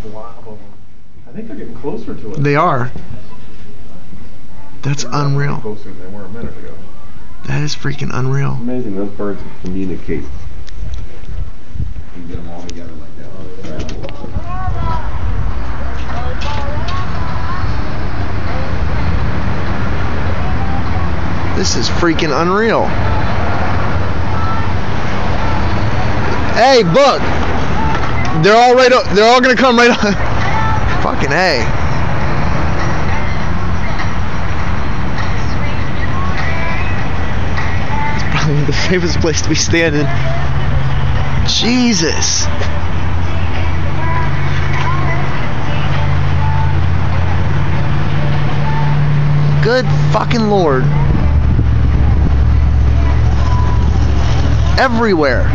blob of them. I think they're getting closer to it. They are. That's unreal. Closer than they were a minute ago. That is freaking unreal. Amazing, those birds communicate. You can get them all together like that. This is freaking unreal. Hey, look. They're all right. They're all gonna come right on. Fucking A. It's probably the safest place to be standing. Jesus. Good fucking Lord. Everywhere.